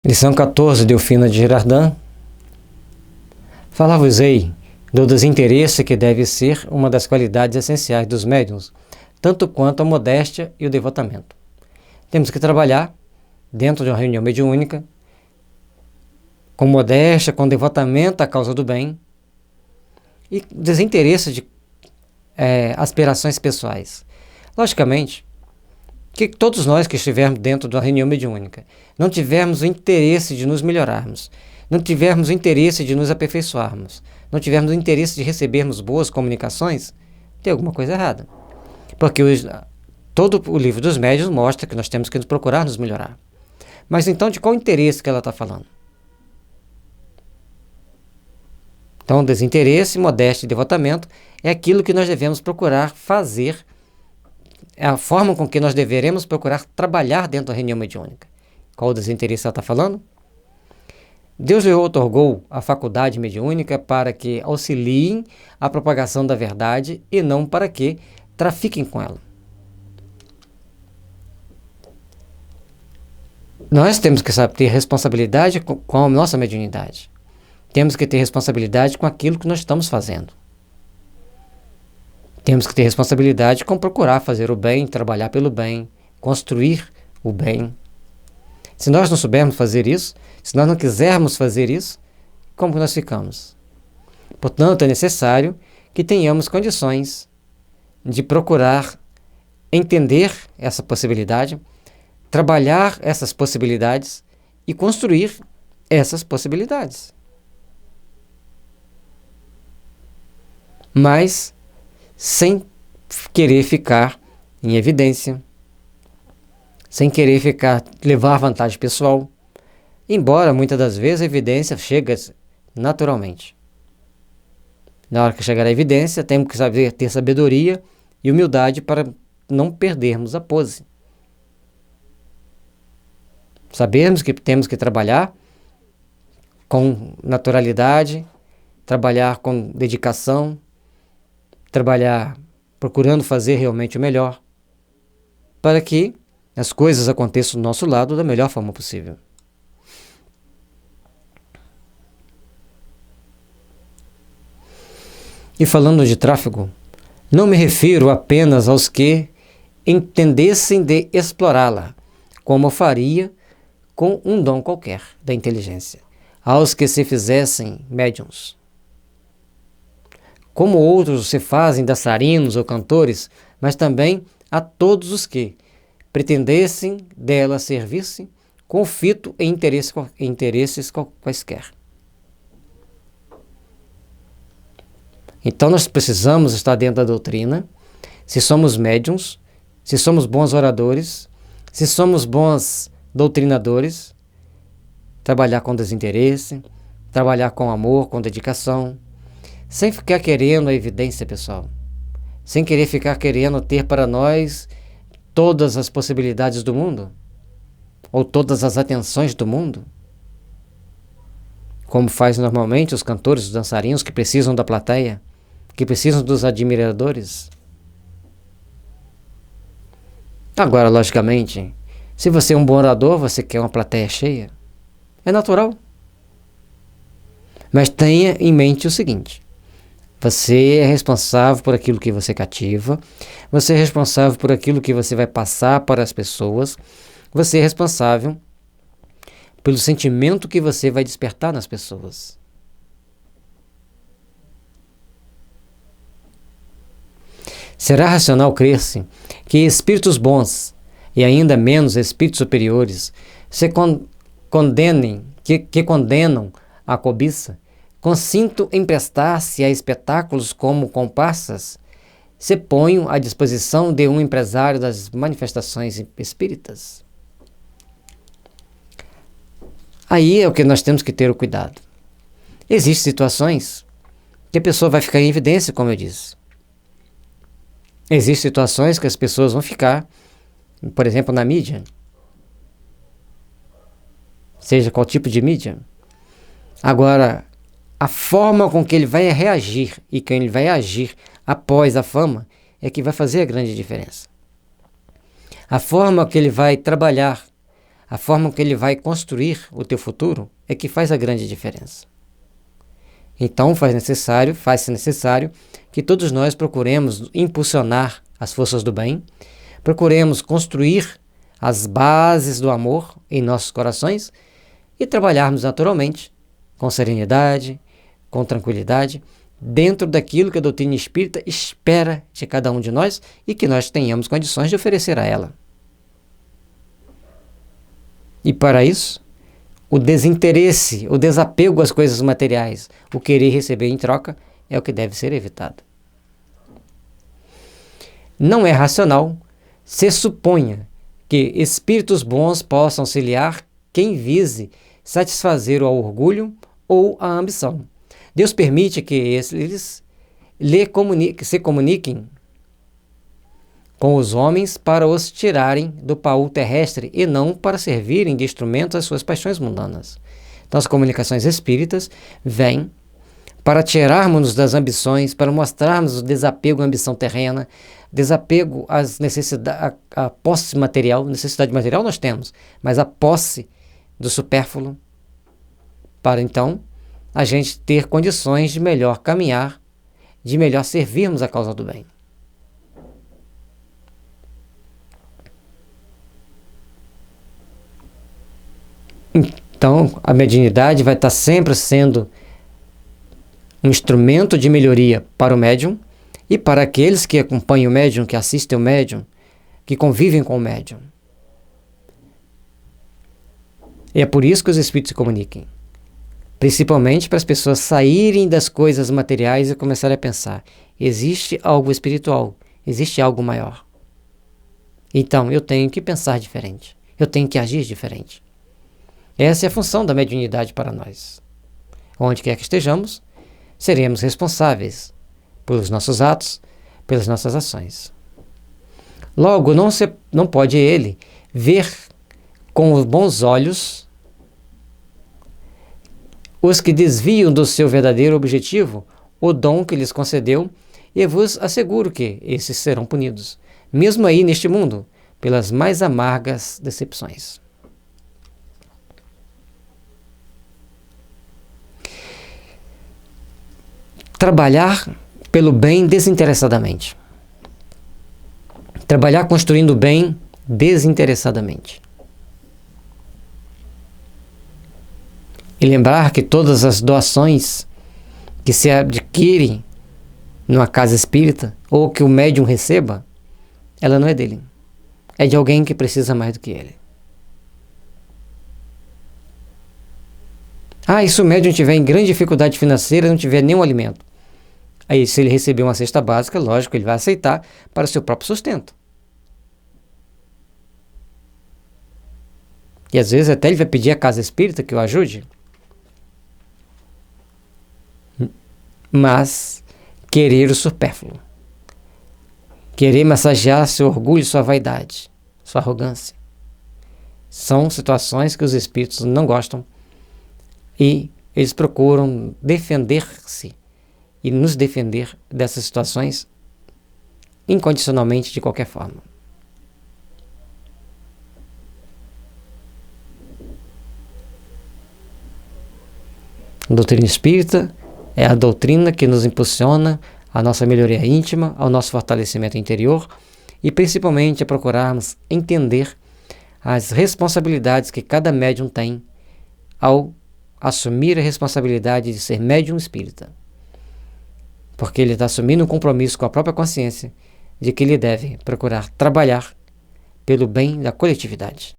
Lição 14, Delfina de Girardin. Falar-vos-ei do desinteresse que deve ser uma das qualidades essenciais dos médiuns, tanto quanto a modéstia e o devotamento. Temos que trabalhar dentro de uma reunião mediúnica, com modéstia, com devotamento à causa do bem e desinteresse de aspirações pessoais. Logicamente, que todos nós que estivermos dentro de uma reunião mediúnica não tivermos o interesse de nos melhorarmos, não tivermos o interesse de nos aperfeiçoarmos, não tivermos o interesse de recebermos boas comunicações, tem alguma coisa errada. Porque todo o livro dos médiuns mostra que nós temos que procurar nos melhorar. Mas então, de qual interesse que ela está falando? Então, desinteresse, modéstia e devotamento é aquilo que nós devemos procurar fazer, é a forma com que nós deveremos procurar trabalhar dentro da reunião mediúnica. Qual desinteresse ela está falando? Deus lhe outorgou a faculdade mediúnica para que auxiliem a propagação da verdade e não para que trafiquem com ela. Nós temos que saber ter responsabilidade com a nossa mediunidade. Temos que ter responsabilidade com aquilo que nós estamos fazendo. Temos que ter responsabilidade com procurar fazer o bem, trabalhar pelo bem, construir o bem. Se nós não soubermos fazer isso, se nós não quisermos fazer isso, como nós ficamos? Portanto, é necessário que tenhamos condições de procurar entender essa possibilidade, trabalhar essas possibilidades e construir essas possibilidades. Mas sem querer ficar em evidência, sem querer levar vantagem pessoal, embora muitas das vezes a evidência chega naturalmente. Na hora que chegar a evidência, temos que saber ter sabedoria e humildade para não perdermos a pose. Sabemos que temos que trabalhar com naturalidade, trabalhar com dedicação, trabalhar procurando fazer realmente o melhor, para que as coisas aconteçam do nosso lado da melhor forma possível. E falando de tráfego, não me refiro apenas aos que entendessem de explorá-la, como eu faria com um dom qualquer da inteligência, aos que se fizessem médiuns. Como outros se fazem dançarinos ou cantores, mas também a todos os que pretendessem dela servir-se com fito e interesses quaisquer. Então nós precisamos estar dentro da doutrina, se somos médiuns, se somos bons oradores, se somos bons doutrinadores, trabalhar com desinteresse, trabalhar com amor, com dedicação, sem ficar querendo a evidência, pessoal. Sem querer ficar querendo ter para nós todas as possibilidades do mundo, ou todas as atenções do mundo, como faz normalmente os cantores, os dançarinos que precisam da plateia, que precisam dos admiradores. Agora, logicamente, se você é um bom orador, você quer uma plateia cheia. É natural. Mas tenha em mente o seguinte: você é responsável por aquilo que você cativa, você é responsável por aquilo que você vai passar para as pessoas, você é responsável pelo sentimento que você vai despertar nas pessoas. Será racional crer-se que espíritos bons, e ainda menos espíritos superiores, que condenam a cobiça, consinto em prestar-se a espetáculos como comparsas, se ponham à disposição de um empresário das manifestações espíritas. Aí é o que nós temos que ter o cuidado. Existem situações que a pessoa vai ficar em evidência, como eu disse. Existem situações que as pessoas vão ficar, por exemplo, na mídia, seja qual tipo de mídia. Agora, a forma com que ele vai reagir e que ele vai agir após a fama é que vai fazer a grande diferença. A forma que ele vai trabalhar, a forma que ele vai construir o teu futuro é que faz a grande diferença. Então faz-se necessário que todos nós procuremos impulsionar as forças do bem, procuremos construir as bases do amor em nossos corações e trabalharmos naturalmente, com serenidade, com tranquilidade, dentro daquilo que a doutrina espírita espera de cada um de nós e que nós tenhamos condições de oferecer a ela. E para isso, o desinteresse, o desapego às coisas materiais, o querer receber em troca, é o que deve ser evitado. Não é racional se suponha que espíritos bons possam auxiliar quem vise satisfazer o orgulho ou a ambição. Deus permite que eles se comuniquem com os homens para os tirarem do baú terrestre e não para servirem de instrumento às suas paixões mundanas. Então as comunicações espíritas vêm para tirarmos-nos das ambições, para mostrarmos o desapego à ambição terrena, desapego às necessidades, à posse material. Necessidade material nós temos, mas a posse do supérfluo, para então a gente ter condições de melhor caminhar, de melhor servirmos a causa do bem. Então, a mediunidade vai estar sempre sendo um instrumento de melhoria para o médium e para aqueles que acompanham o médium, que assistem o médium, que convivem com o médium. E é por isso que os espíritos se comuniquem. Principalmente para as pessoas saírem das coisas materiais e começarem a pensar: existe algo espiritual, existe algo maior. Então, eu tenho que pensar diferente, eu tenho que agir diferente. Essa é a função da mediunidade para nós. Onde quer que estejamos, seremos responsáveis pelos nossos atos, pelas nossas ações. Logo, não pode ele ver com os bons olhos os que desviam do seu verdadeiro objetivo, o dom que lhes concedeu, e vos asseguro que esses serão punidos, mesmo aí neste mundo, pelas mais amargas decepções. Trabalhar pelo bem desinteressadamente. Trabalhar construindo o bem desinteressadamente. E lembrar que todas as doações que se adquirem numa casa espírita, ou que o médium receba, ela não é dele. É de alguém que precisa mais do que ele. E se o médium tiver em grande dificuldade financeira, não tiver nenhum alimento, aí se ele receber uma cesta básica, lógico, ele vai aceitar para o seu próprio sustento. E às vezes até ele vai pedir à casa espírita que o ajude. Mas querer o supérfluo, querer massagear seu orgulho, sua vaidade, sua arrogância, são situações que os espíritos não gostam e eles procuram defender-se e nos defender dessas situações incondicionalmente, de qualquer forma. A doutrina espírita é a doutrina que nos impulsiona à nossa melhoria íntima, ao nosso fortalecimento interior e principalmente a procurarmos entender as responsabilidades que cada médium tem ao assumir a responsabilidade de ser médium espírita. Porque ele está assumindo um compromisso com a própria consciência de que ele deve procurar trabalhar pelo bem da coletividade.